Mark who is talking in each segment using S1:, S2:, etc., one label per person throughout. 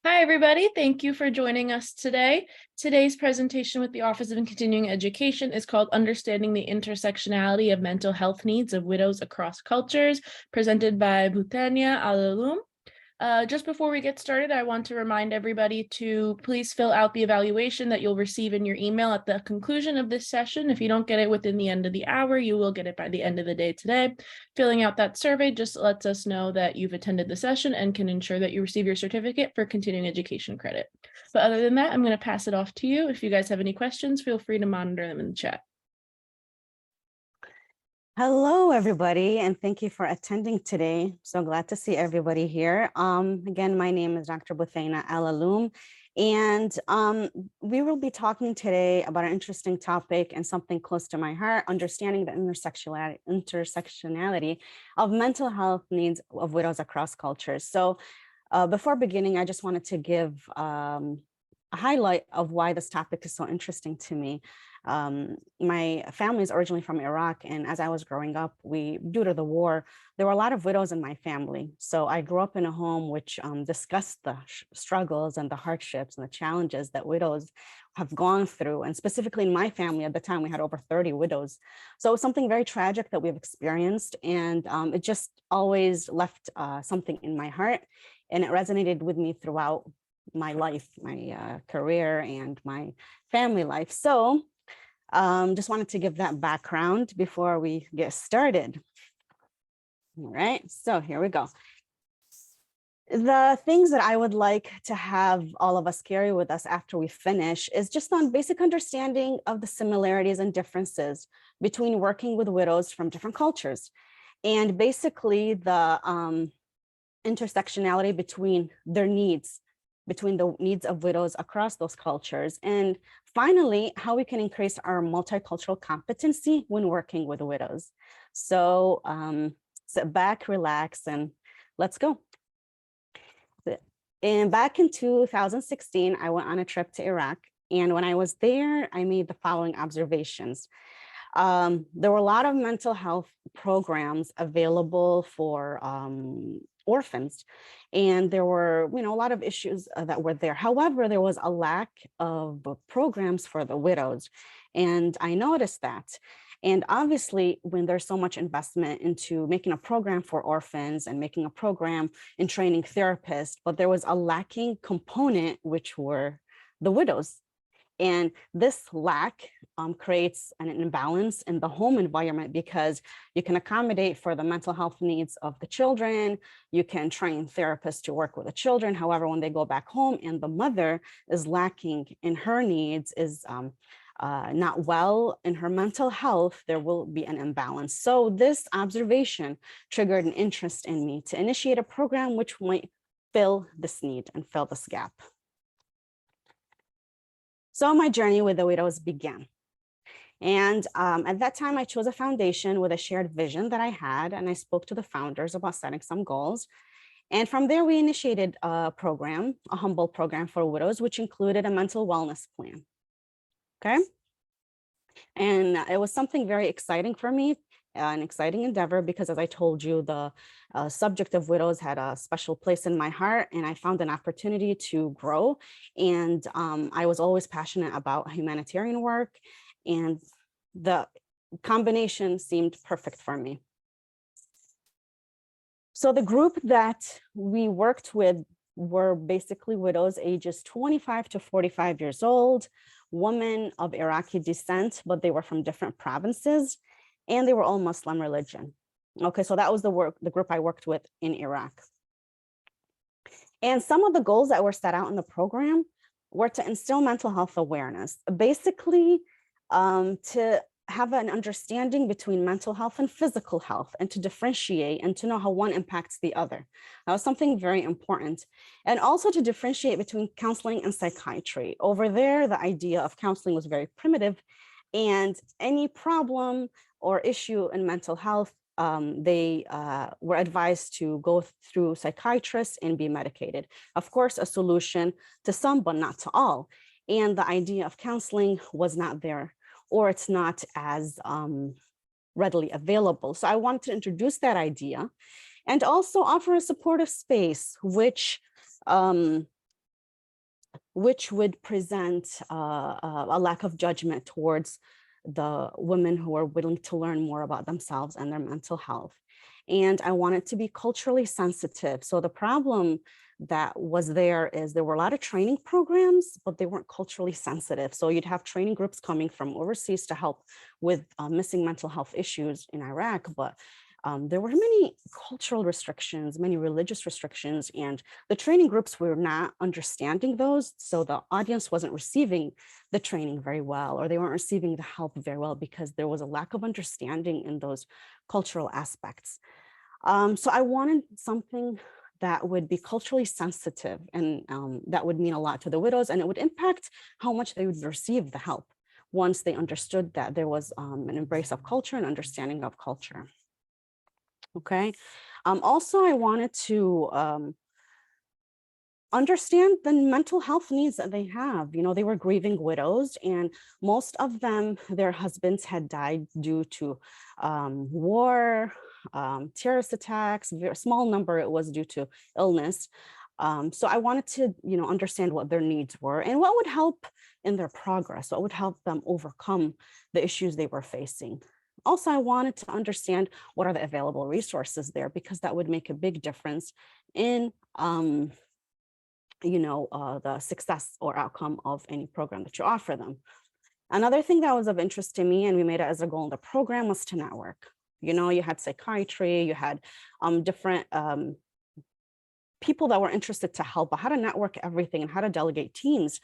S1: Hi, everybody. Thank you for joining us today. Today's presentation with the Office of Continuing Education is called Understanding the Intersectionality of Mental Health Needs of Widows Across Cultures, presented by Bhutanya Alalum. Just before we get started, I want to remind everybody to please fill out the evaluation that you'll receive in your email at the conclusion of this session. If you don't get it within the end of the hour, you will get it by the end of the day today. Filling out that survey just lets us know that you've attended the session and can ensure that you receive your certificate for continuing education credit. But other than that, I'm going to pass it off to you. If you guys have any questions, feel free to monitor them in the chat.
S2: Hello, everybody, and thank you for attending today. So glad to see everybody here. Again, my name is Dr. Buthaina Alalum, and we will be talking today about an interesting topic and something close to my heart, understanding the intersectionality of mental health needs of widows across cultures. So before beginning, I just wanted to give a highlight of why this topic is so interesting to me. My family is originally from Iraq, and as I was growing up, due to the war, there were a lot of widows in my family. So I grew up in a home which discussed the struggles and the hardships and the challenges that widows have gone through. And specifically in my family at the time, we had over 30 widows. So it was something very tragic that we've experienced, and it just always left something in my heart, and it resonated with me throughout my life, my career, and my family life. So just wanted to give that background before we get started. All right, so here we go. The things that I would like to have all of us carry with us after we finish is just on basic understanding of the similarities and differences between working with widows from different cultures, and basically the intersectionality between their needs, between the needs of widows across those cultures. And finally, how we can increase our multicultural competency when working with widows. So sit back, relax, and let's go. And back in 2016, I went on a trip to Iraq. And when I was there, I made the following observations. There were a lot of mental health programs available for orphans, and there were, a lot of issues that were there. However, there was a lack of programs for the widows, and I noticed that. And obviously, when there's so much investment into making a program for orphans and making a program in training therapists, but there was a lacking component, which were the widows. And this lack creates an imbalance in the home environment, because you can accommodate for the mental health needs of the children. You can train therapists to work with the children. However, when they go back home and the mother is lacking in her needs, is not well in her mental health, there will be an imbalance. So this observation triggered an interest in me to initiate a program which might fill this need and fill this gap. So my journey with the widows began. And at that time, I chose a foundation with a shared vision that I had, and I spoke to the founders about setting some goals. And from there, we initiated a program, a humble program for widows, which included a mental wellness plan. Okay. And it was something very exciting for me, an exciting endeavor, because as I told you, the subject of widows had a special place in my heart, and I found an opportunity to grow. And I was always passionate about humanitarian work, and the combination seemed perfect for me. So the group that we worked with were basically widows ages 25 to 45 years old, women of Iraqi descent, but they were from different provinces, and they were all Muslim religion. Okay, so that was the group I worked with in Iraq. And some of the goals that were set out in the program were to instill mental health awareness, basically to have an understanding between mental health and physical health, and to differentiate and to know how one impacts the other. That was something very important. And also to differentiate between counseling and psychiatry. Over there, the idea of counseling was very primitive, and any problem or issue in mental health, they were advised to go through psychiatrists and be medicated. Of course, a solution to some, but not to all. And the idea of counseling was not there, or it's not as readily available. So I wanted to introduce that idea and also offer a supportive space, which which would present a lack of judgment towards the women who are willing to learn more about themselves and their mental health. And I want it to be culturally sensitive. So the problem that was there is there were a lot of training programs, but they weren't culturally sensitive. So you'd have training groups coming from overseas to help with missing mental health issues in Iraq, but there were many cultural restrictions, many religious restrictions, and the training groups were not understanding those. So the audience wasn't receiving the training very well, or they weren't receiving the help very well because there was a lack of understanding in those cultural aspects. So I wanted something that would be culturally sensitive, and that would mean a lot to the widows, and it would impact how much they would receive the help once they understood that there was an embrace of culture and understanding of culture. Okay. Also, I wanted to understand the mental health needs that they have. You know, they were grieving widows, and most of them, their husbands had died due to war, terrorist attacks. Very small number, it was due to illness. So I wanted to, you know, understand what their needs were and what would help in their progress, what would help them overcome the issues they were facing. Also, I wanted to understand what are the available resources there, because that would make a big difference in the success or outcome of any program that you offer them. Another thing that was of interest to me, and we made it as a goal in the program, was to network. You know, you had psychiatry, you had different people that were interested to help, but how to network everything and how to delegate teams.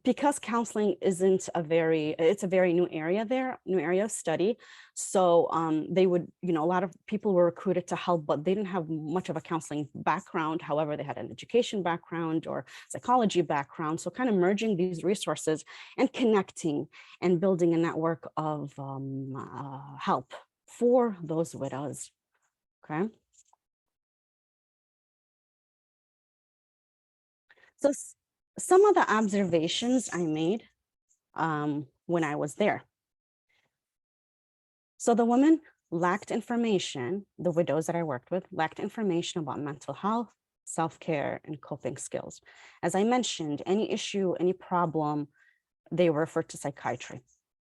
S2: Because counseling isn't it's a very new area there, new area of study. So they would, a lot of people were recruited to help, but they didn't have much of a counseling background. However, they had an education background or psychology background. So kind of merging these resources and connecting and building a network of help for those widows, okay? So some of the observations I made when I was there. So the women lacked information, the widows that I worked with lacked information about mental health, self-care, and coping skills. As I mentioned, any issue, any problem, they were referred to psychiatry.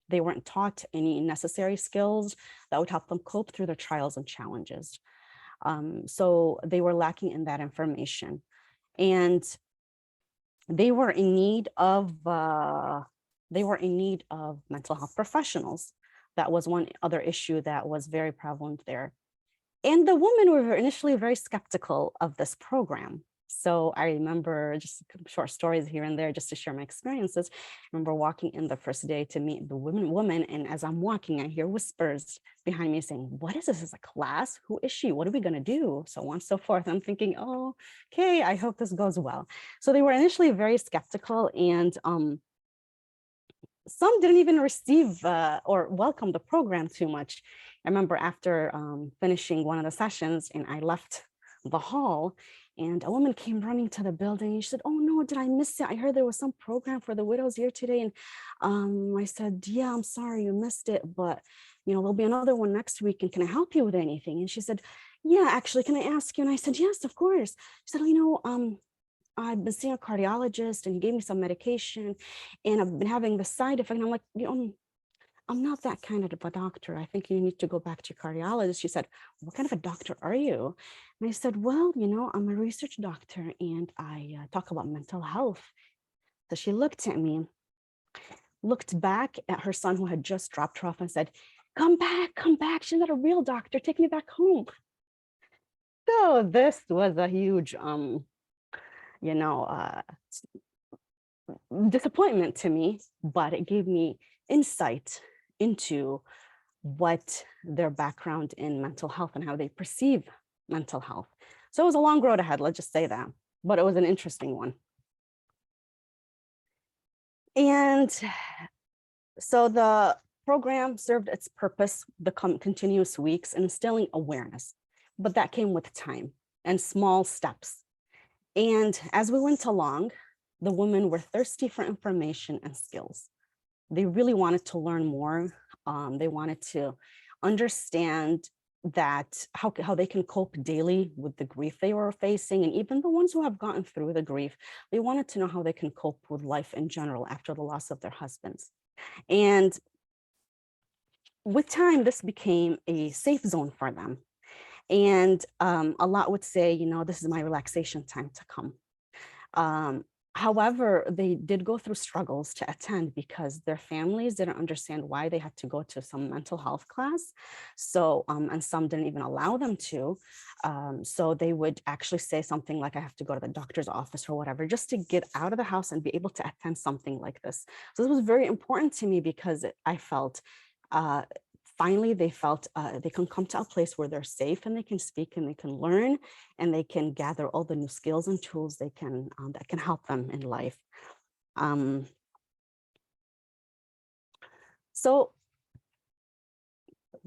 S2: They weren't taught any necessary skills that would help them cope through their trials and challenges. So they were lacking in that information. And they were in need of mental health professionals. That was one other issue that was very prevalent there. And the women were initially very skeptical of this program. So I remember, just short stories here and there just to share my experiences. I remember walking in the first day to meet the woman, and as I'm walking, I hear whispers behind me saying, "What is this? Is this a class? Who is she? What are we going to do?" So on and so forth. I'm thinking, oh, okay, I hope this goes well. So they were initially very skeptical, and some didn't even receive or welcome the program too much. I remember after finishing one of the sessions, and I left the hall, and a woman came running to the building. And she said, "Oh no, did I miss it? I heard there was some program for the widows here today." And I said, "Yeah, I'm sorry you missed it, but there'll be another one next week. And can I help you with anything?" And she said, "Yeah, actually, can I ask you?" And I said, "Yes, of course." She said, "I've been seeing a cardiologist, and he gave me some medication, and I've been having the side effect." And I'm like, I'm not that kind of a doctor. I think you need to go back to your cardiologist." She said, "What kind of a doctor are you?" And I said, "Well, I'm a research doctor, and I talk about mental health." So she looked at me, looked back at her son who had just dropped her off, and said, come back. She's not a real doctor. Take me back home." So this was a huge, you know, uh, disappointment to me, but it gave me insight into what their background in mental health and how they perceive mental health. So it was a long road ahead, let's just say that, but it was an interesting one. And so the program served its purpose, the continuous weeks, in instilling awareness, but that came with time and small steps. And as we went along, the women were thirsty for information and skills. They really wanted to learn more. They wanted to understand that how they can cope daily with the grief they were facing. And even the ones who have gotten through the grief, they wanted to know how they can cope with life in general after the loss of their husbands. And with time, this became a safe zone for them. And a lot would say, this is my relaxation time to come. Um, However, they did go through struggles to attend because their families didn't understand why they had to go to some mental health class. So, and some didn't even allow them to. So they would actually say something like, I have to go to the doctor's office or whatever, just to get out of the house and be able to attend something like this. So this was very important to me because I felt uh, finally they felt they can come to a place where they're safe and they can speak and they can learn and they can gather all the new skills and tools they can that can help them in life. Um, so,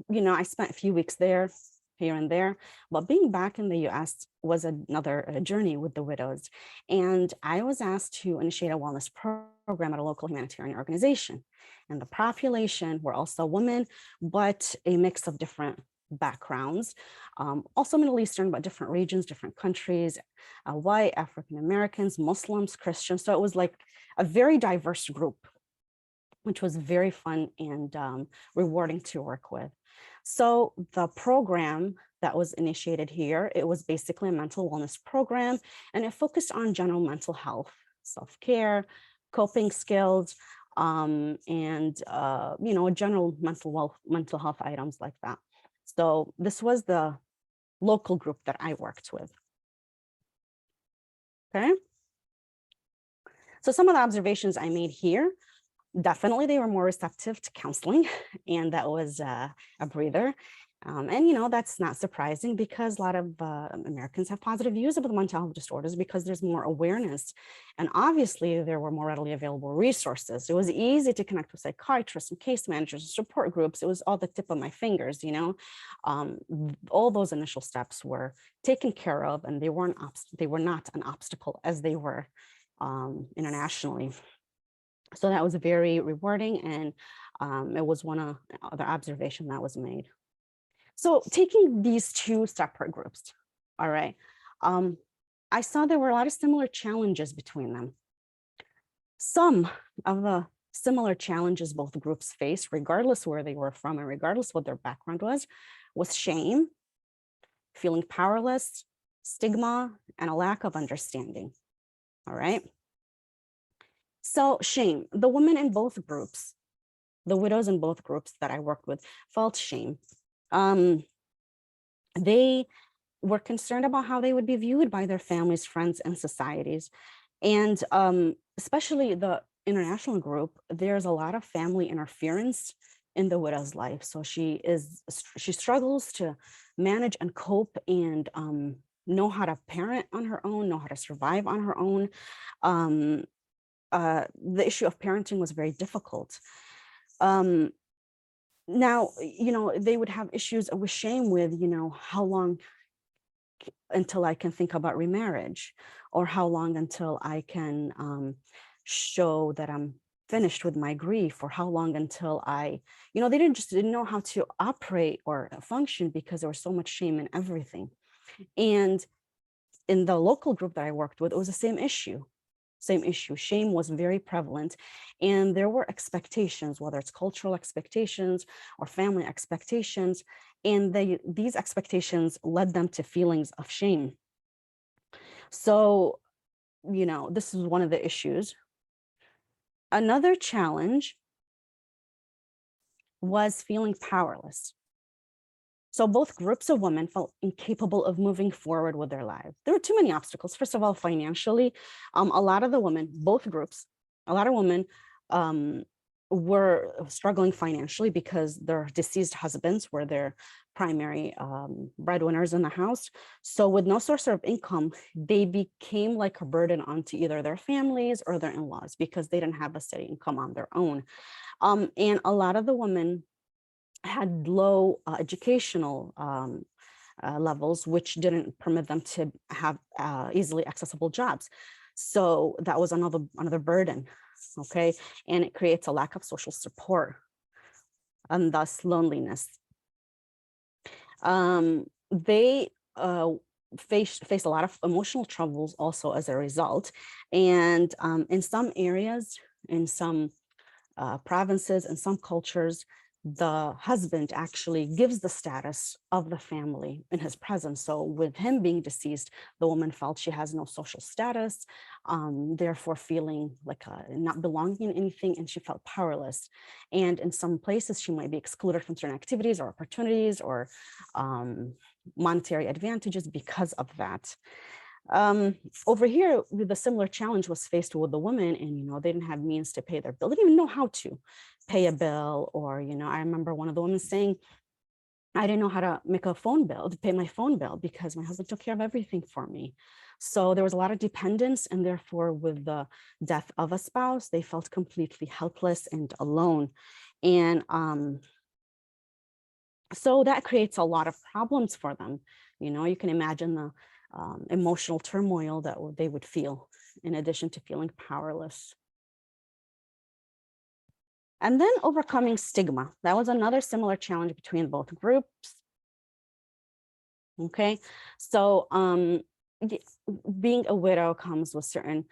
S2: I spent a few weeks there, here and there, but being back in the US was another journey with the widows. And I was asked to initiate a wellness program at a local humanitarian organization. And the population were also women, but a mix of different backgrounds, also Middle Eastern, but different regions, different countries, white, African Americans, Muslims, Christians. So it was like a very diverse group, which was very fun and rewarding to work with. So the program that was initiated here, it was basically a mental wellness program, and it focused on general mental health, self-care, coping skills, and general mental health items like that. So this was the local group that I worked with. Okay. So some of the observations I made here, definitely they were more receptive to counseling, and that was a breather. And that's not surprising because a lot of Americans have positive views about the mental health disorders because there's more awareness. And obviously there were more readily available resources. It was easy to connect with psychiatrists and case managers and support groups. It was all the tip of my fingers, all those initial steps were taken care of, and they were not an obstacle as they were internationally. So that was very rewarding, and it was one of the observation that was made. So taking these two separate groups, all right, I saw there were a lot of similar challenges between them. Some of the similar challenges both groups faced, regardless where they were from and regardless what their background was shame, feeling powerless, stigma, and a lack of understanding, all right? So shame, the women in both groups, the widows in both groups that I worked with felt shame. They were concerned about how they would be viewed by their families, friends, and societies. And especially the international group, there's a lot of family interference in the widow's life. So she struggles to manage and cope and know how to parent on her own, know how to survive on her own. The issue of parenting was very difficult. Now, they would have issues with shame with, how long until I can think about remarriage, or how long until I can show that I'm finished with my grief, or how long until they didn't know how to operate or function because there was so much shame in everything. And in the local group that I worked with, it was the same issue. Shame was very prevalent, and there were expectations, whether it's cultural expectations or family expectations, and these expectations led them to feelings of shame. So, this is one of the issues. Another challenge was feeling powerless. So both groups of women felt incapable of moving forward with their lives. There were too many obstacles. First of all, financially, a lot of the women, both groups, a lot of women were struggling financially because their deceased husbands were their primary breadwinners in the house. So with no source of income, they became like a burden onto either their families or their in-laws because they didn't have a steady income on their own. And a lot of the women had low educational levels, which didn't permit them to have easily accessible jobs. So that was another burden, okay? And it creates a lack of social support and thus loneliness. They face a lot of emotional troubles also as a result. And in some areas, in some provinces and some cultures, the husband actually gives the status of the family in his presence. So with him being deceased, the woman felt she has no social status, therefore feeling like not belonging in anything, and she felt powerless. And in some places, she might be excluded from certain activities or opportunities or monetary advantages because of that. Over here, with a similar challenge was faced with the women, and they didn't have means to pay their bill. They didn't even know how to pay a bill, or I remember one of the women saying, I didn't know how to make a phone bill, to pay my phone bill, because my husband took care of everything for me. So there was a lot of dependence, and therefore with the death of a spouse, they felt completely helpless and alone. And so that creates a lot of problems for them. You can imagine the emotional turmoil that they would feel, in addition to feeling powerless. And then overcoming stigma. That was another similar challenge between both groups. Okay, so being a widow comes with certain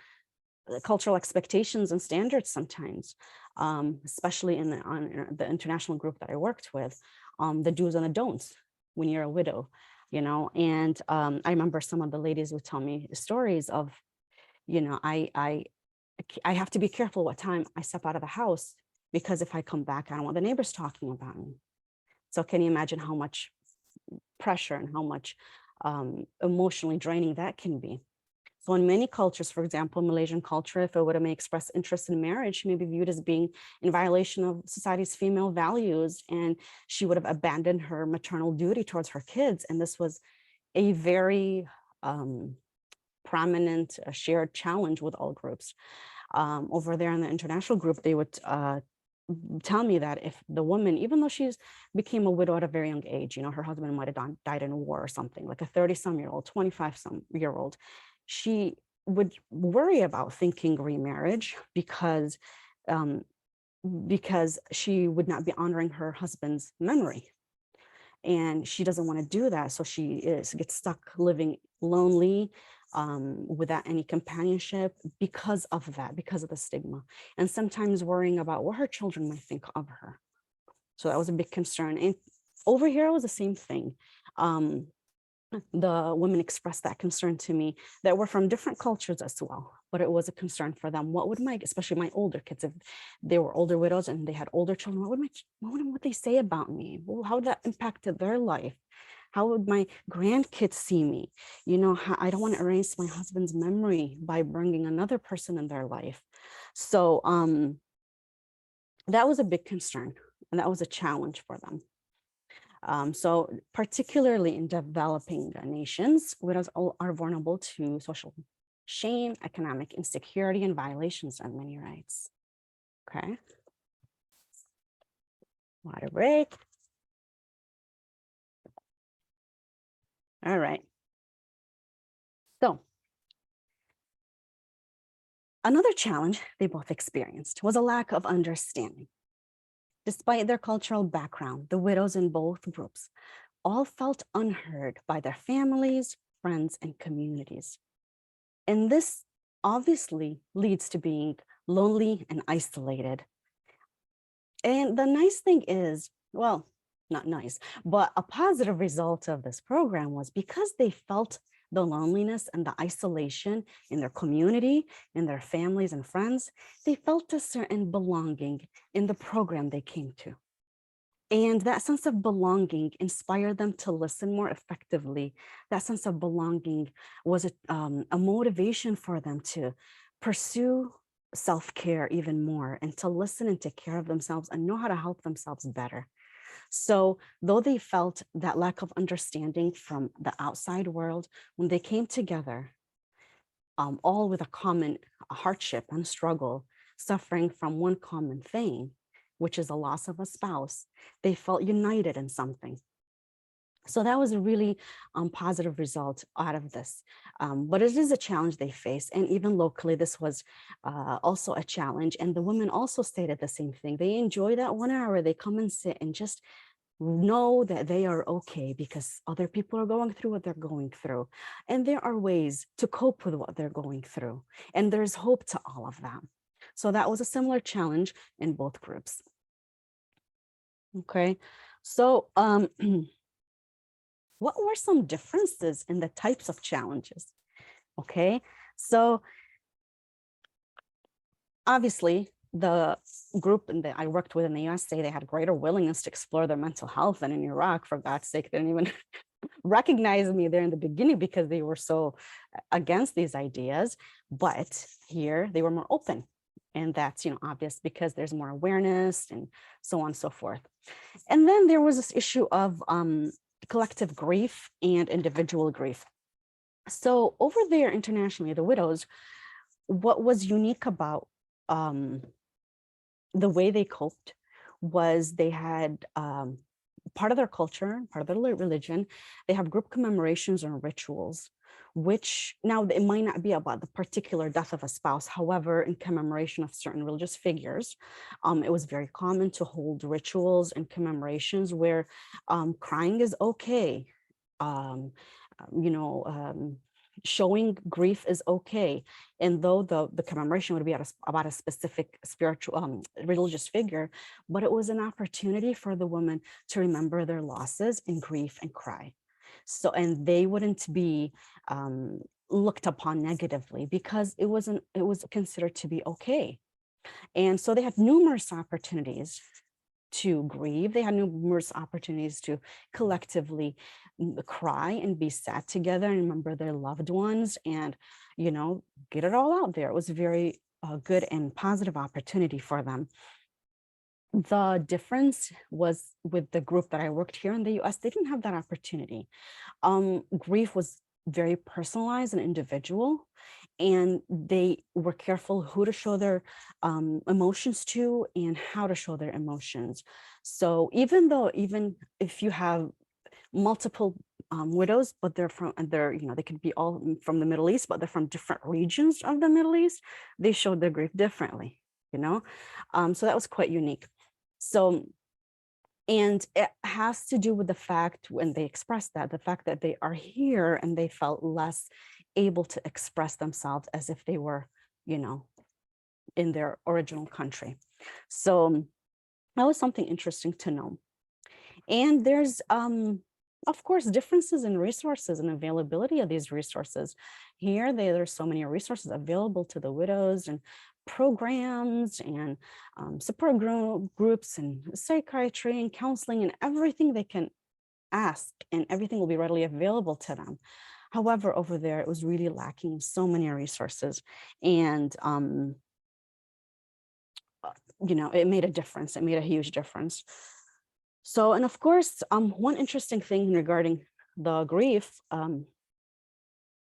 S2: cultural expectations and standards sometimes, especially on the international group that I worked with, the do's and the don'ts when you're a widow, and I remember some of the ladies would tell me stories of, I have to be careful what time I step out of the house, because if I come back, I don't want the neighbors talking about me. So can you imagine how much pressure and how much emotionally draining that can be? So in many cultures, for example, Malaysian culture, if a widow may express interest in marriage, she may be viewed as being in violation of society's female values, and she would have abandoned her maternal duty towards her kids. And this was a very prominent shared challenge with all groups. Over there in the international group, they would tell me that if the woman, even though she's became a widow at a very young age, her husband might have died in war or something, like a 30-some-year-old, 25-some-year-old, she would worry about thinking remarriage because she would not be honoring her husband's memory. And she doesn't want to do that. So she gets stuck living lonely, without any companionship, because of that, because of the stigma, and sometimes worrying about what her children might think of her. So that was a big concern. And over here, it was the same thing. The women expressed that concern to me, that were from different cultures as well, but it was a concern for them. What would especially my older kids, if they were older widows and they had older children, what would they say about me? Well, how would that impact their life? How would my grandkids see me? I don't want to erase my husband's memory by bringing another person in their life. So that was a big concern, and that was a challenge for them. So particularly in developing nations, widows are vulnerable to social shame, economic insecurity, and violations of many rights. Okay. Water break. All right. So another challenge they both experienced was a lack of understanding. Despite their cultural background, the widows in both groups all felt unheard by their families, friends, and communities. And this obviously leads to being lonely and isolated. And the nice thing is, well, not nice, but a positive result of this program was because they felt the loneliness and the isolation in their community, in their families and friends, they felt a certain belonging in the program they came to. And that sense of belonging inspired them to listen more effectively. That sense of belonging was a motivation for them to pursue self-care even more, and to listen and take care of themselves and know how to help themselves better. So though they felt that lack of understanding from the outside world, when they came together, all with a common hardship and struggle, suffering from one common thing, which is the loss of a spouse, they felt united in something. So that was a really positive result out of this. But it is a challenge they face. And even locally, this was also a challenge. And the women also stated the same thing. They enjoy that 1 hour. They come and sit and just know that they are okay because other people are going through what they're going through. And there are ways to cope with what they're going through. And there's hope to all of that. So that was a similar challenge in both groups. Okay, so what were some differences in the types of challenges? Okay, so obviously the group that I worked with in the USA, they had greater willingness to explore their mental health than in Iraq. For God's sake, they didn't even recognize me there in the beginning because they were so against these ideas. But here they were more open. And that's, obvious because there's more awareness and so on and so forth. And then there was this issue of collective grief and individual grief. So over there internationally, the widows, what was unique about the way they coped was they had part of their culture, part of their religion, they have group commemorations and rituals, which now it might not be about the particular death of a spouse. However, in commemoration of certain religious figures, it was very common to hold rituals and commemorations where crying is okay. Um, you know, showing grief is okay. And though the commemoration would be about a specific spiritual, religious figure, but it was an opportunity for the woman to remember their losses and grief and cry. So, and they wouldn't be looked upon negatively because it was considered to be okay. And so they had numerous opportunities to grieve. They had numerous opportunities to collectively cry and be sad together and remember their loved ones and, get it all out there. It was a very good and positive opportunity for them. The difference was with the group that I worked here in the US, they didn't have that opportunity. Grief was very personalized and individual, and they were careful who to show their emotions to and how to show their emotions. So even if you have multiple widows, but they could be all from the Middle East, but they're from different regions of the Middle East, they showed their grief differently, so that was quite unique. So, and it has to do with the fact when they express that, the fact that they are here and they felt less able to express themselves as if they were, in their original country. So that was something interesting to know. And there's, of course, differences in resources and availability of these resources. Here, there's so many resources available to the widows and programs and support groups and psychiatry and counseling and everything they can ask, and everything will be readily available to them. However, over there, it was really lacking so many resources, and it made a difference. It made a huge difference. So, and of course, one interesting thing regarding the grief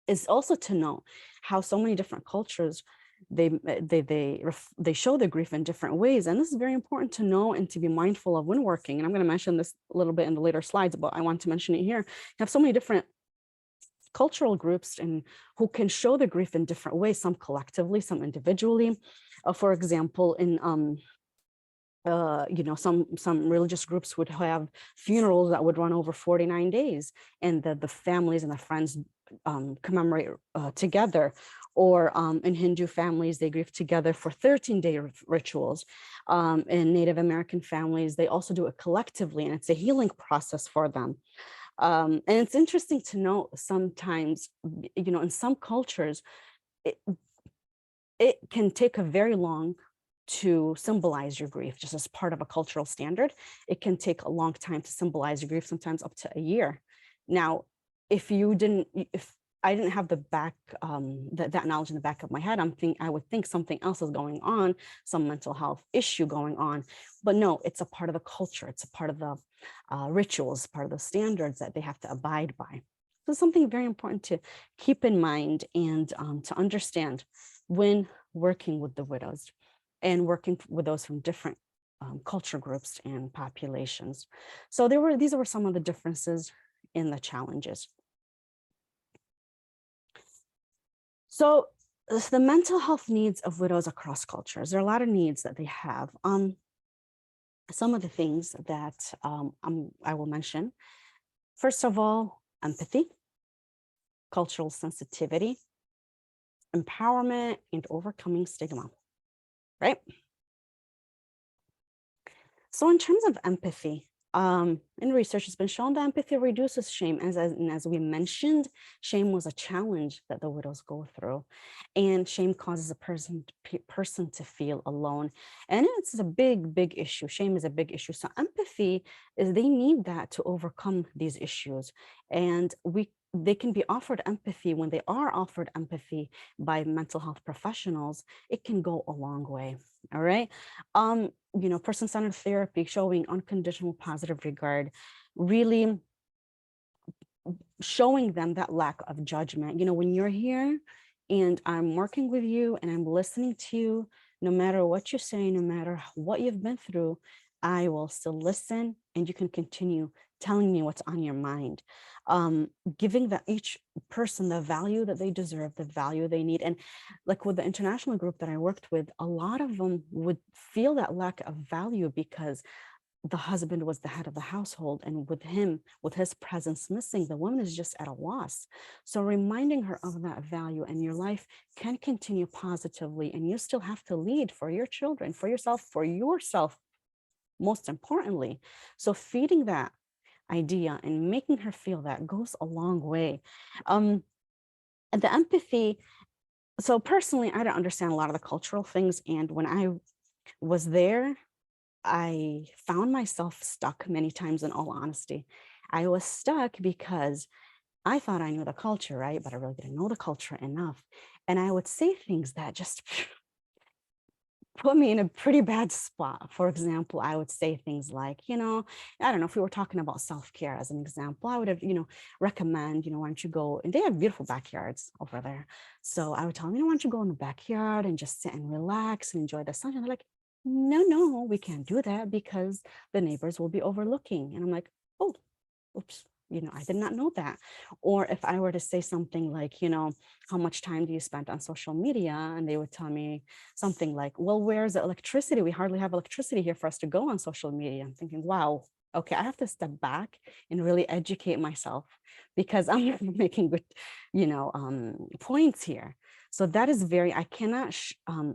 S2: is also to know how so many different cultures they show their grief in different ways, and this is very important to know and to be mindful of when working. And I'm going to mention this a little bit in the later slides, but I want to mention it here. You have so many different cultural groups and who can show their grief in different ways, some collectively, some individually. For example, in some religious groups would have funerals that would run over 49 days, and the families and the friends commemorate together. Or in Hindu families, they grieve together for 13-day rituals. In Native American families, they also do it collectively, and it's a healing process for them. And it's interesting to know sometimes, in some cultures, it can take a very long to symbolize your grief, just as part of a cultural standard. It can take a long time to symbolize your grief, sometimes up to a year. Now, if I didn't have that knowledge in the back of my head, I would think something else is going on, some mental health issue going on. But no, it's a part of the culture. It's a part of the rituals, part of the standards that they have to abide by. So something very important to keep in mind and to understand when working with the widows and working with those from different culture groups and populations. So these were some of the differences in the challenges. So the mental health needs of widows across cultures, there are a lot of needs that they have. Some of the things that I will mention. First of all, empathy, cultural sensitivity, empowerment, and overcoming stigma, right? So in terms of empathy, in research, it's been shown that empathy reduces shame. As we mentioned, shame was a challenge that the widows go through. And shame causes a person to feel alone. And it's a big, big issue. Shame is a big issue. So empathy is they need that to overcome these issues. And they can be offered empathy. When they are offered empathy by mental health professionals, it can go a long way. All right. Person-centered therapy, showing unconditional positive regard, really showing them that lack of judgment. When you're here and I'm working with you and I'm listening to you, no matter what you say, no matter what you've been through, I will still listen and you can continue telling me what's on your mind. Giving that each person the value that they deserve, the value they need. And like with the international group that I worked with, a lot of them would feel that lack of value because the husband was the head of the household, and with his presence missing, the woman is just at a loss. So reminding her of that value, and your life can continue positively, and you still have to lead for your children, for yourself, most importantly. So feeding that idea and making her feel that goes a long way. And the empathy, so personally, I don't understand a lot of the cultural things, and when I was there, I found myself stuck many times, in all honesty. I was stuck because I thought I knew the culture, right? But I really didn't know the culture enough. And I would say things that just put me in a pretty bad spot. For example, I would say things like, I don't know, if we were talking about self-care as an example, I would have, recommend, why don't you go, and they have beautiful backyards over there. So I would tell them, why don't you go in the backyard and just sit and relax and enjoy the sunshine. They're like, no, we can't do that because the neighbors will be overlooking. And I'm like, oh, oops, I did not know that. Or if I were to say something like, how much time do you spend on social media? And they would tell me something like, well, where's the electricity? We hardly have electricity here for us to go on social media. I'm thinking, wow, okay, I have to step back and really educate myself because I'm not making good, points here. So that is I cannot,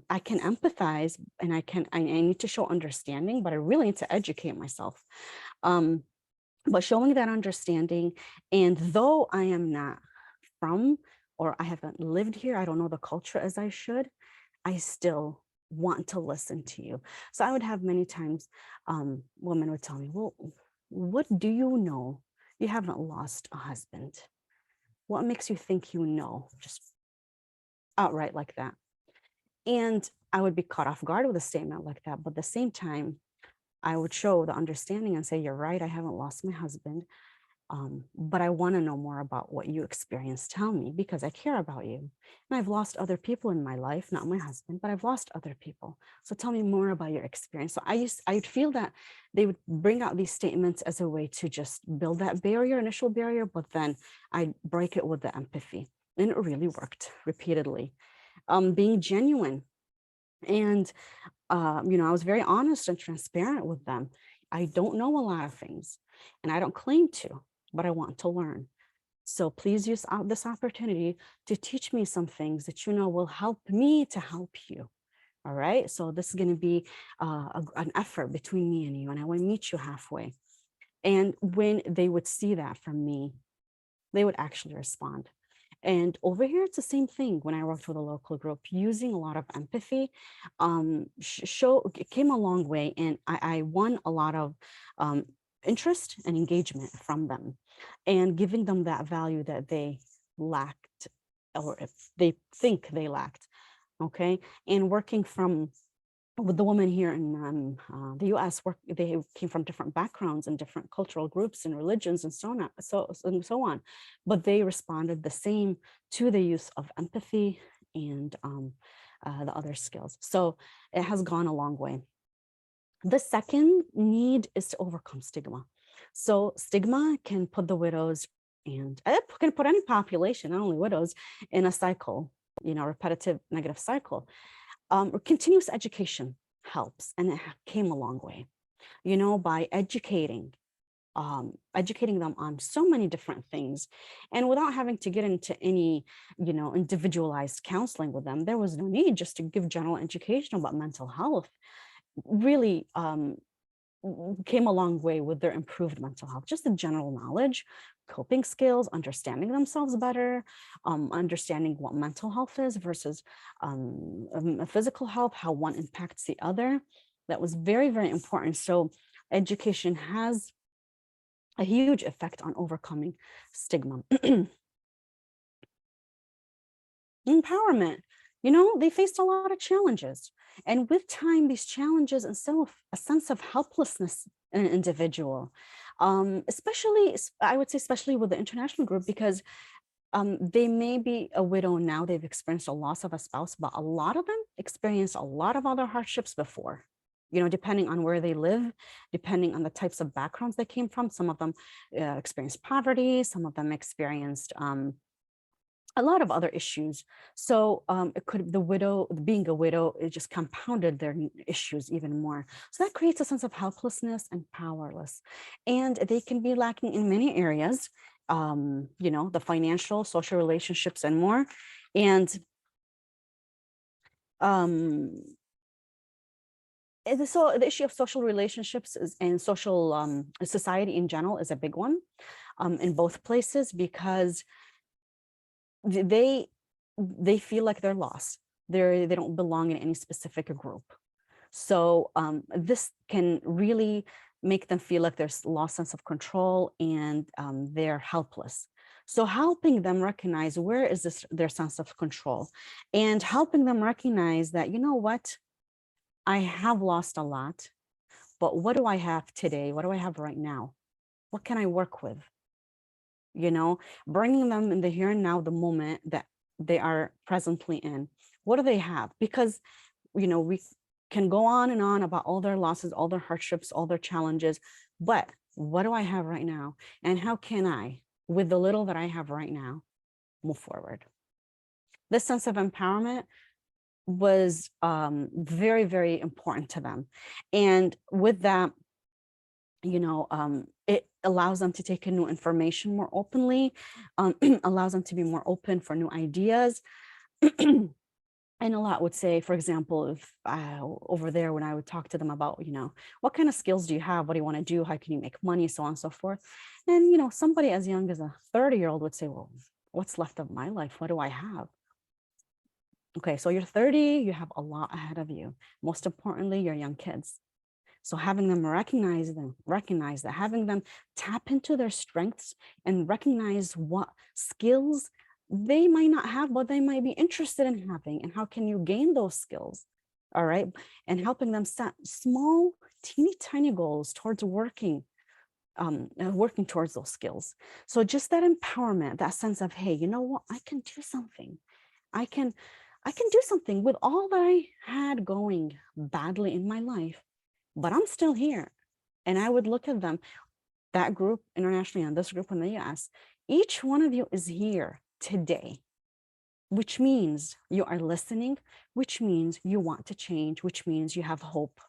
S2: I can empathize and I need to show understanding, but I really need to educate myself. But showing that understanding, and though I am not from, or I haven't lived here, I don't know the culture as I should, I still want to listen to you. So I would have many times women would tell me, well, what do you know? You haven't lost a husband. What makes you think you know? Just outright like that. And I would be caught off guard with a statement like that. But at the same time, I would show the understanding and say, you're right, I haven't lost my husband. But I want to know more about what you experienced. Tell me, because I care about you. And I've lost other people in my life, not my husband, but I've lost other people. So tell me more about your experience. So I'd feel that they would bring out these statements as a way to just build that initial barrier, but then I'd break it with the empathy. And it really worked repeatedly. Being genuine. And, I was very honest and transparent with them. I don't know a lot of things, and I don't claim to, but I want to learn. So please use this opportunity to teach me some things that will help me to help you. All right. So this is going to be an effort between me and you, and I want to meet you halfway. And when they would see that from me, they would actually respond. And over here, it's the same thing. When I worked with a local group, using a lot of empathy, it came a long way, and I won a lot of interest and engagement from them, and giving them that value that they lacked, or if they think they lacked. Okay, and working with the women here in the U.S., they came from different backgrounds and different cultural groups and religions and so on, but they responded the same to the use of empathy and the other skills. So it has gone a long way. The second need is to overcome stigma. So stigma can put the widows, and it can put any population, not only widows, in a cycle, repetitive negative cycle. Continuous education helps, and it came a long way. by educating them on so many different things. And without having to get into any, individualized counseling with them, there was no need, just to give general education about mental health. Really came a long way with their improved mental health, just the general knowledge, coping skills, understanding themselves better, understanding what mental health is versus physical health, how one impacts the other. That was very, very important. So education has a huge effect on overcoming stigma. Empowerment, they faced a lot of challenges. And with time, these challenges instill a sense of helplessness in an individual, especially, I would say, especially with the international group, because they may be a widow now, they've experienced a loss of a spouse, but a lot of them experienced a lot of other hardships before, depending on where they live, depending on the types of backgrounds they came from. Some of them experienced poverty, some of them experienced a lot of other issues. So it could, being a widow, it just compounded their issues even more. So that creates a sense of helplessness and powerless. And they can be lacking in many areas, the financial, social relationships, and more. And so the issue of social relationships and social society in general is a big one in both places, because they feel like they're lost. They don't belong in any specific group. So this can really make them feel like there's lost sense of control, and they're helpless. So helping them recognize where is their sense of control, and helping them recognize that, what, I have lost a lot, but what do I have today? What do I have right now? What can I work with? Bringing them in the here and now, the moment that they are presently in. What do they have? Because, we can go on and on about all their losses, all their hardships, all their challenges, but what do I have right now? And how can I, with the little that I have right now, move forward? This sense of empowerment was very, very important to them. And with that, it allows them to take in new information more openly, allows them to be more open for new ideas. And a lot would say, for example, if over there, when I would talk to them about, what kind of skills do you have? What do you want to do? How can you make money? So on and so forth. And, somebody as young as a 30-year-old would say, well, what's left of my life? What do I have? Okay, so you're 30, you have a lot ahead of you. Most importantly, you're young kids. So having them recognize that, having them tap into their strengths and recognize what skills they might not have, but they might be interested in having, and how can you gain those skills? All right. And helping them set small, teeny tiny goals towards working towards those skills. So just that empowerment, that sense of, hey, you know what, I can do something. I can do something with all that I had going badly in my life, but I'm still here. And I would look at them, that group internationally and this group in the US, each one of you is here today, which means you are listening, which means you want to change, which means you have hope.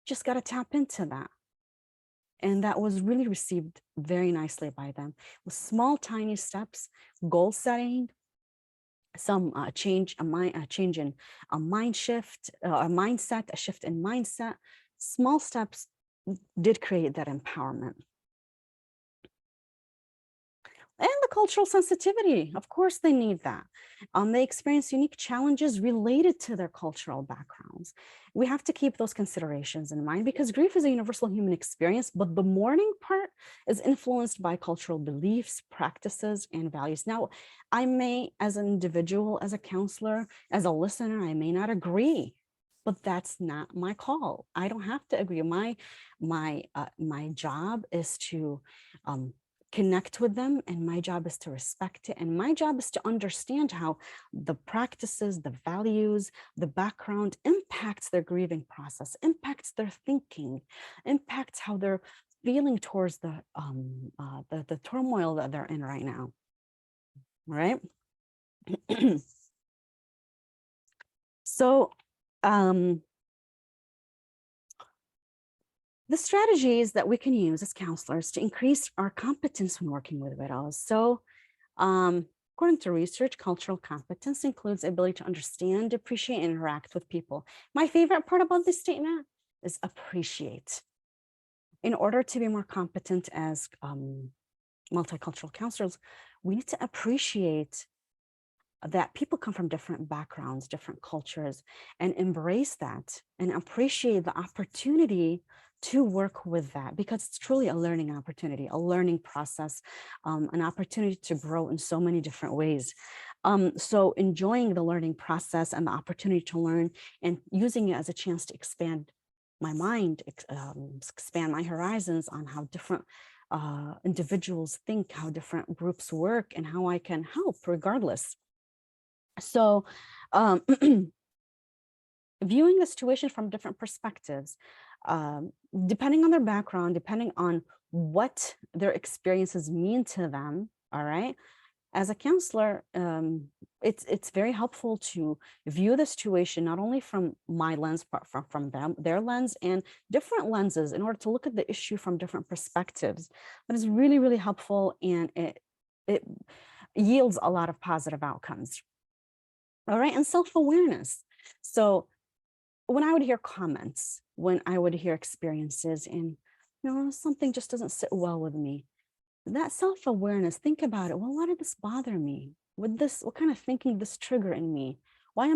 S2: Just got to tap into that. And that was really received very nicely by them, with small, tiny steps, goal setting, some change in a mind shift, a mindset, a shift in mindset. Small steps did create that empowerment. And the cultural sensitivity, of course, they need that. They experience unique challenges related to their cultural backgrounds. We have to keep those considerations in mind, because grief is a universal human experience, but the mourning part is influenced by cultural beliefs, practices, and values. Now, I may, as an individual, as a counselor, as a listener, I may not agree, but that's not my call. I don't have to agree. My job is to connect with them, and my job is to respect it, and my job is to understand how the practices, the values, the background impacts their grieving process, impacts their thinking, impacts how they're feeling towards the turmoil that they're in right now, right? So The strategies that we can use as counselors to increase our competence when working with widows. So, according to research, cultural competence includes the ability to understand, appreciate, and interact with people. My favorite part about this statement is appreciate. In order to be more competent as multicultural counselors, we need to appreciate that people come from different backgrounds, different cultures, and embrace that and appreciate the opportunity to work with that, because it's truly a learning opportunity, a learning process, an opportunity to grow in so many different ways. So enjoying the learning process and the opportunity to learn and using it as a chance to expand my mind, expand my horizons on how different individuals think, how different groups work, and how I can help regardless. So, viewing the situation from different perspectives, depending on their background, depending on what their experiences mean to them, all right? As a counselor, it's very helpful to view the situation not only from my lens, but from them, their lens, and different lenses in order to look at the issue from different perspectives. That is really, really helpful, and it yields a lot of positive outcomes. All right, and self-awareness. So when I would hear comments, when I would hear experiences, and something just doesn't sit well with me, that self-awareness, think about it. Well, why did this bother me? What kind of thinking did this trigger in me? Why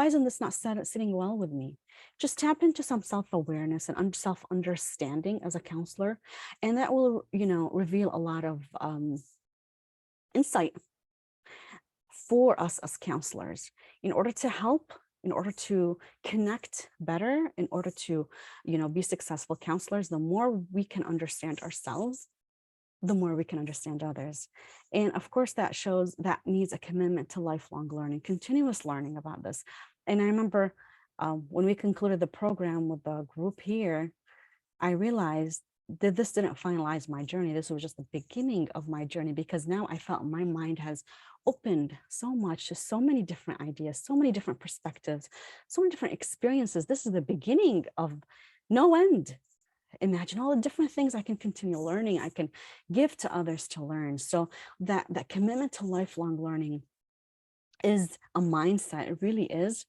S2: isn't this not sitting well with me? Just tap into some self-awareness and self-understanding as a counselor, and that will, reveal a lot of insight for us as counselors in order to help, in order to connect better, in order to, be successful counselors. The more we can understand ourselves, the more we can understand others. And of course, that needs a commitment to lifelong learning, continuous learning about this. And I remember when we concluded the program with the group here, I realized that this didn't finalize my journey. This was just the beginning of my journey, because now I felt my mind has opened so much to so many different ideas, so many different perspectives, so many different experiences. This is the beginning of no end. Imagine all the different things I can continue learning, I can give to others to learn. So that commitment to lifelong learning is a mindset. It really is.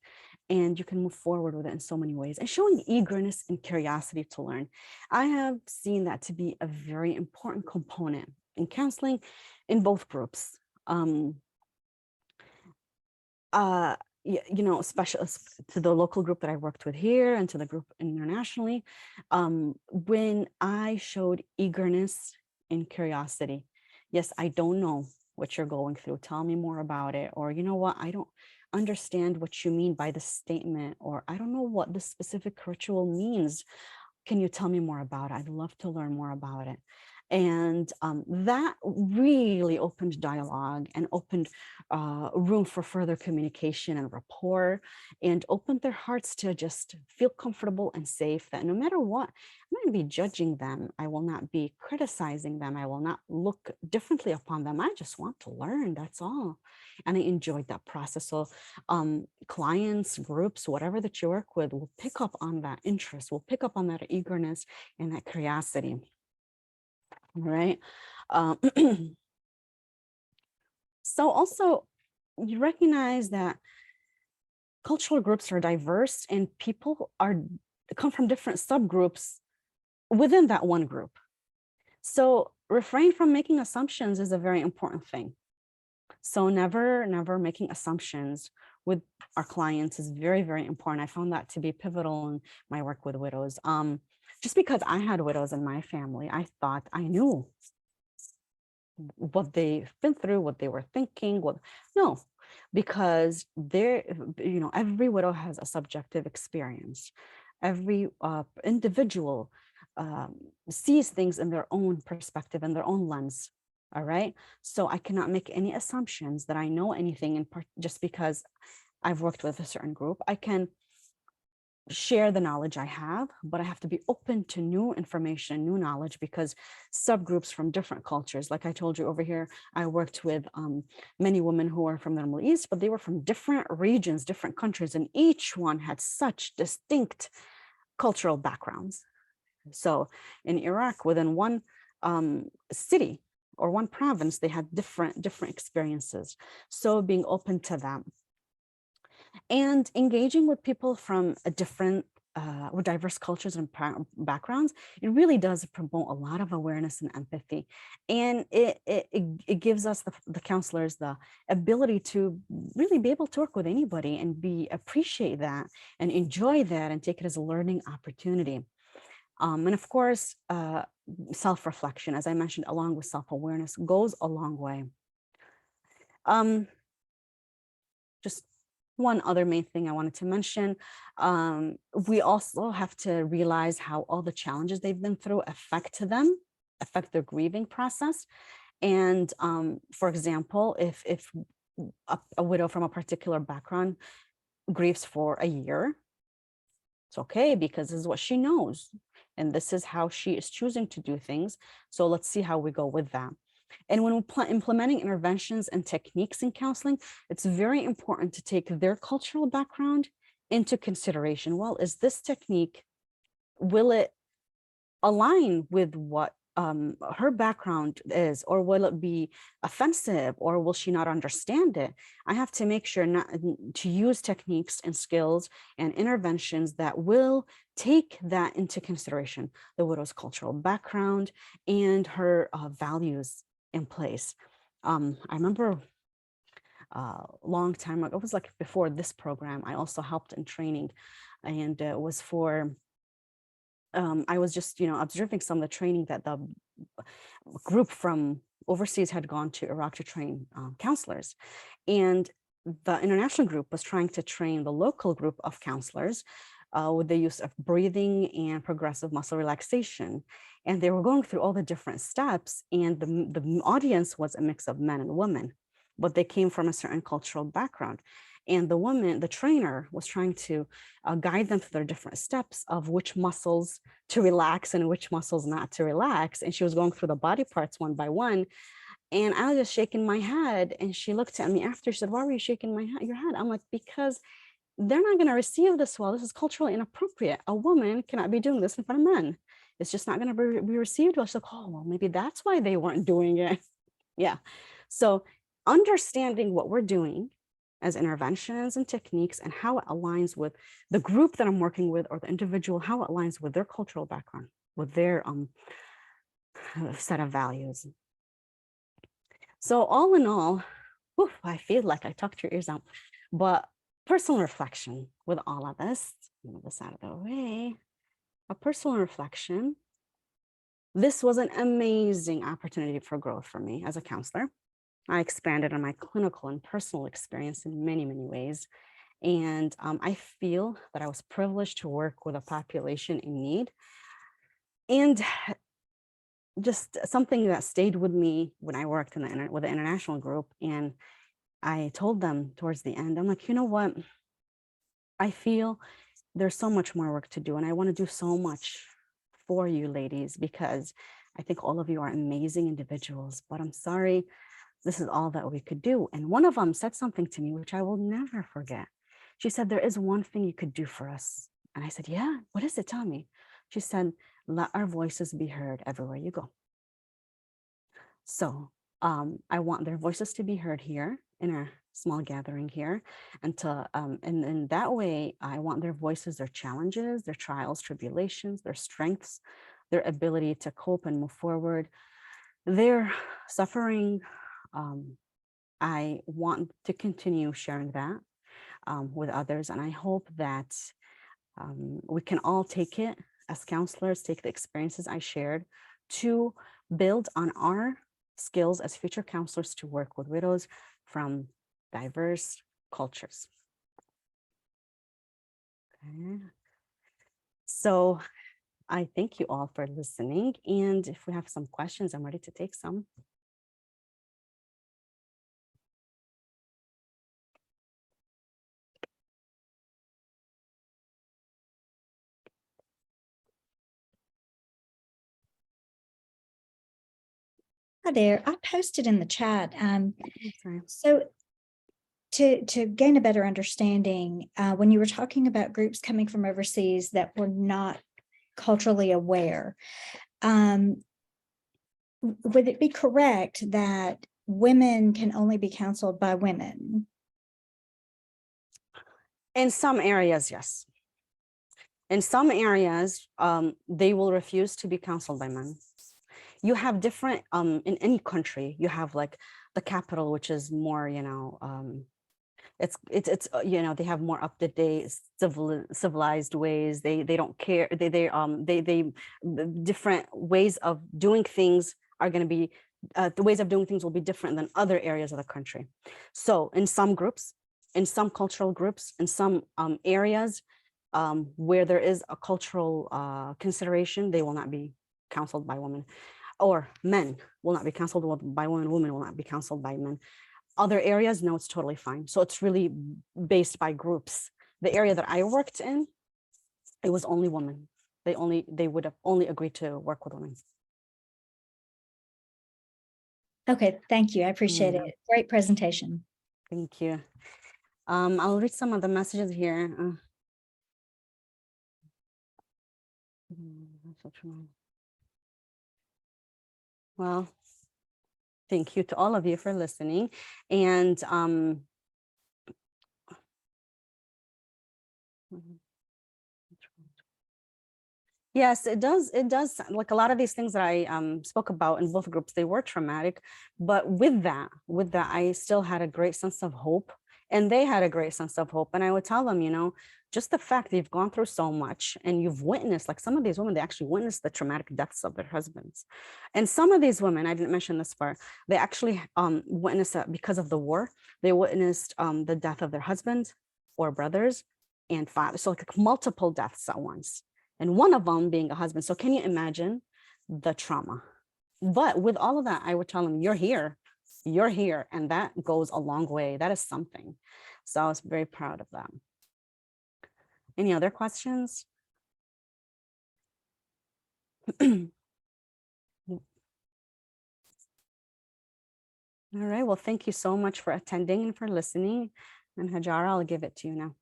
S2: And you can move forward with it in so many ways, and showing eagerness and curiosity to learn. I have seen that to be a very important component in counseling in both groups. Especially to the local group that I worked with here and to the group internationally, when I showed eagerness and curiosity. Yes, I don't know what you're going through. Tell me more about it. Or, you know what, I don't understand what you mean by this statement, or I don't know what this specific ritual means. Can you tell me more about it? I'd love to learn more about it. And that really opened dialogue and opened room for further communication and rapport, and opened their hearts to just feel comfortable and safe, that no matter what, I'm not going to be judging them. I will not be criticizing them. I will not look differently upon them. I just want to learn. That's all. And I enjoyed that process. So clients, groups, whatever that you work with will pick up on that interest, will pick up on that eagerness and that curiosity. Right. Um, so also, you recognize that cultural groups are diverse, and people come from different subgroups within that one group. So refrain from making assumptions is a very important thing. So never making assumptions with our clients is very, very important. I found that to be pivotal in my work with widows. Just because I had widows in my family, I thought I knew what they've been through, what they were thinking. No, because every widow has a subjective experience. Every individual sees things in their own perspective and their own lens. All right. So I cannot make any assumptions that I know anything in part just because I've worked with a certain group. I can share the knowledge I have, but I have to be open to new information, new knowledge, because subgroups from different cultures, like I told you over here, I worked with many women who are from the Middle East, but they were from different regions, different countries, and each one had such distinct cultural backgrounds. So in Iraq, within one city or one province, they had different experiences. So being open to that and engaging with people from a different with diverse cultures and backgrounds, it really does promote a lot of awareness and empathy. And it gives us, the counselors, the ability to really be able to work with anybody and appreciate that and enjoy that and take it as a learning opportunity. And of course, self-reflection, as I mentioned, along with self-awareness, goes a long way. Just one other main thing I wanted to mention, we also have to realize how all the challenges they've been through affect their grieving process. And for example, if a widow from a particular background grieves for a year, it's okay, because this is what she knows. And this is how she is choosing to do things. So let's see how we go with that. And when we're implementing interventions and techniques in counseling, it's very important to take their cultural background into consideration. Well, is this technique, will it align with what her background is, or will it be offensive, or will she not understand it? I have to make sure not to use techniques and skills and interventions that will take that into consideration, the widow's cultural background and her values in place. I remember a long time ago, it was like before this program, I also helped in training, and it was for I was just, observing some of the training that the group from overseas had gone to Iraq to train counselors. And the international group was trying to train the local group of counselors with the use of breathing and progressive muscle relaxation. And they were going through all the different steps, and the audience was a mix of men and women, but they came from a certain cultural background. And the trainer was trying to guide them through their different steps of which muscles to relax and which muscles not to relax. And she was going through the body parts one by one. And I was just shaking my head. And she looked at me after, she said, "Why were you shaking your head?" I'm like, "Because they're not going to receive this well. This is culturally inappropriate. A woman cannot be doing this in front of men. It's just not going to be received well." She's like, "Oh, well, maybe that's why they weren't doing it." Yeah. So understanding what we're doing as interventions and techniques and how it aligns with the group that I'm working with, or the individual, how it aligns with their cultural background, with their set of values. So all in all, whew, I feel like I talked your ears out, but personal reflection with all of this, move this out of the way, a personal reflection. This was an amazing opportunity for growth for me as a counselor. I expanded on my clinical and personal experience in many, many ways. And I feel that I was privileged to work with a population in need. And just something that stayed with me when I worked with the international group. And I told them towards the end, I'm like, you know what? I feel there's so much more work to do. And I want to do so much for you ladies, because I think all of you are amazing individuals, but I'm sorry, this is all that we could do. And one of them said something to me, which I will never forget. She said, "There is one thing you could do for us." And I said, "Yeah, what is it? Tell me." She said, "Let our voices be heard everywhere you go." So I want their voices to be heard here in our small gathering here, and and in that way, I want their voices, their challenges, their trials, tribulations, their strengths, their ability to cope and move forward, their suffering. I want to continue sharing that with others, and I hope that we can all take it as counselors, take the experiences I shared to build on our skills as future counselors to work with widows from diverse cultures. Okay. So I thank you all for listening. And if we have some questions, I'm ready to take some.
S3: Hi there. I posted in the chat.
S2: Sorry.
S3: So to gain a better understanding, when you were talking about groups coming from overseas that were not culturally aware. Would it be correct that women can only be counseled by women?
S2: In some areas, yes. In some areas, they will refuse to be counseled by men. You have different, in any country, you have like the capital, which is more, it's they have more up-to-date civilized ways. They don't care. They different ways of doing things are going to be, the ways of doing things will be different than other areas of the country. So in some groups, in some cultural groups, in some areas where there is a cultural consideration, they will not be counseled by women, or men will not be counseled by women. Women will not be counseled by men. Other areas, no, it's totally fine. So it's really based by groups. The area that I worked in, it was only women. They would have only agreed to work with women.
S3: Okay, thank you. I appreciate it. Great presentation.
S2: Thank you. I'll read some of the messages here. Well, thank you to all of you for listening. And yes, it does. It does. Like a lot of these things that I spoke about in both groups, they were traumatic. But with that, I still had a great sense of hope, and they had a great sense of hope. And I would tell them, just the fact that you've gone through so much and you've witnessed, like some of these women, they actually witnessed the traumatic deaths of their husbands. And some of these women, I didn't mention this part, they actually witnessed that because of the war. They witnessed the death of their husbands or brothers and fathers. So like multiple deaths at once. And one of them being a husband. So can you imagine the trauma? But with all of that, I would tell them, you're here, and that goes a long way. That is something. So I was very proud of them. Any other questions? All right, well, thank you so much for attending and for listening. And Hajara, I'll give it to you now.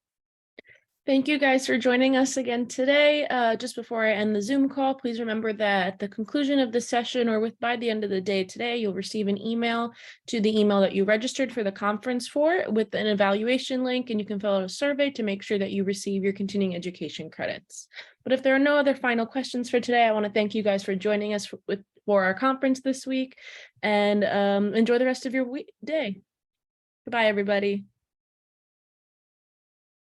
S1: Thank you guys for joining us again today. Just before I end the Zoom call, please remember that at the conclusion of the session or by the end of the day today, you'll receive an email to the email that you registered for the conference for with an evaluation link, and you can fill out a survey to make sure that you receive your continuing education credits. But if there are no other final questions for today, I want to thank you guys for joining us for our conference this week, and enjoy the rest of your day. Goodbye, everybody.